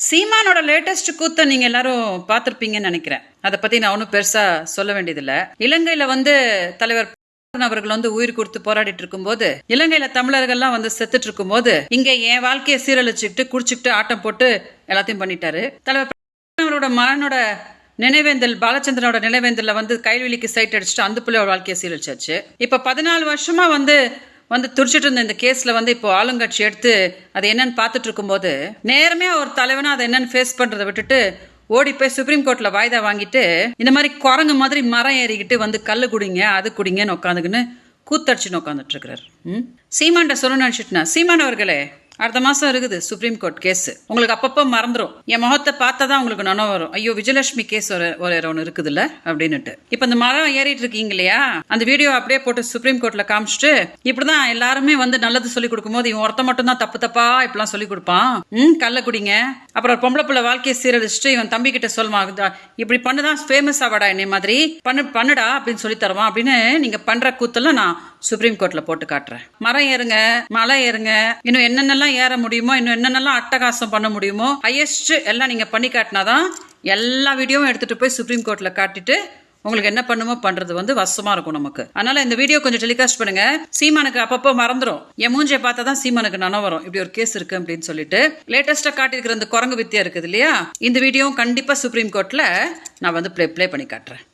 சீமானோட லேட்டஸ்ட் கூத்த நீங்க எல்லாரும் பார்த்திருப்பீங்கன்னு நினைக்கிறேன். அதை பத்தி நான் ஒன்றும் பெருசா சொல்ல வேண்டியதில்ல. இலங்கையில தலைவர் அவர்கள் உயிர் கொடுத்து போராடிட்டு இருக்கும்போது, இலங்கையில தமிழர்கள்லாம் செத்துட்டு இருக்கும்போது, இங்க என் வாழ்க்கையை சீரழிச்சுக்கிட்டு குடிச்சுக்கிட்டு ஆட்டம் போட்டு எல்லாத்தையும் பண்ணிட்டாரு. தலைவர் அவரோட மகனோட நினைவேந்தல், பாலச்சந்திரனோட நினைவேந்தல்ல கைவெளிக்கு சைட் அடிச்சுட்டு அந்த பிள்ளையோட வாழ்க்கையை சீரழிச்சாச்சு. இப்ப 14 வருஷமா துடிச்சிட்டு இருந்த இந்த கேஸ்ல இப்போ ஆளுங்கட்சி எடுத்து அது என்னன்னு பார்த்துட்டு இருக்கும்போது, நேரமே ஒரு தலைவனா அதை என்னன்னு ஃபேஸ் பண்றதை விட்டுட்டு ஓடி போய் சுப்ரீம் கோர்ட்ல வாய்தா வாங்கிட்டு இந்த மாதிரி குரங்கு மாதிரி மரம் ஏறிக்கிட்டு கல்லு குடிங்க அது குடிங்கன்னு உட்காந்துக்குன்னு கூத்தடிச்சுன்னு உட்காந்துட்டு இருக்கிறாரு. சீமான்ட்ட சொல்லணும்னு நினைச்சிட்டுனா, சீமான் அவர்களே, அடுத்த மாசம் இருக்குது சுப்ரீம் கோர்ட் கேஸ். உங்களுக்கு அப்பப்போ மறந்துடும். என் முகத்தை பார்த்தாதான் உங்களுக்கு நினைவு வரும். ஐயோ, விஜயலட்சுமி கேஸ் ஒன்று இருக்குதுல்ல அப்படின்னுட்டு. இப்ப இந்த மரம் ஏறிட்டு இருக்கீங்க இல்லையா, அந்த வீடியோ அப்படியே போட்டு சுப்ரீம் கோர்ட்ல காமிச்சிட்டு, இப்படிதான் எல்லாருமே நல்லது சொல்லி கொடுக்கும் போது இவன் ஒருத்த மட்டும் தான் தப்பா இப்பெல்லாம் சொல்லி கொடுப்பான். கள்ள குடிங்க, அப்புறம் பொம்பளை பிள்ளை வாழ்க்கையை சீரழிச்சுட்டு இவன் தம்பி கிட்ட சொல்லுவான், இப்படி பண்ணுதான் ஃபேமஸ் ஆவாடா என்னை மாதிரி பண்ணுடா அப்படின்னு சொல்லி தருவான் அப்படின்னு நீங்க பண்ற கூத்தெல்லாம் நான் சுப்ரீம் கோர்ட்ல போட்டு காட்டுறேன். மரம் ஏறுங்க, மலை ஏறுங்க, இன்னும் என்னென்னலாம் ஏற முடியுமோ, இன்னும் என்னென்னலாம் அட்டகாசம் பண்ண முடியுமோ ஹையஸ்ட் எல்லாம் நீங்க பண்ணி காட்டினாதான் எல்லா வீடியோவும் எடுத்துட்டு போய் சுப்ரீம் கோர்ட்ல காட்டிட்டு உங்களுக்கு என்ன பண்ணுமோ பண்றது வசமா இருக்கும் நமக்கு. அதனால இந்த வீடியோ கொஞ்சம் டெலிகாஸ்ட் பண்ணுங்க. சீமானுக்கு அப்பப்போ மறந்துடும். என் மூஞ்சியை பார்த்தா தான் சீமானுக்கு நன வரும், இப்படி ஒரு கேஸ் இருக்கு அப்படின்னு சொல்லிட்டு. லேட்டஸ்டா காட்டியிருக்கிற இந்த குரங்கு வித்தியா இருக்குது இல்லையா, இந்த வீடியோவும் கண்டிப்பா சுப்ரீம் கோர்ட்ல நான் ப்ளே பண்ணி காட்டுறேன்.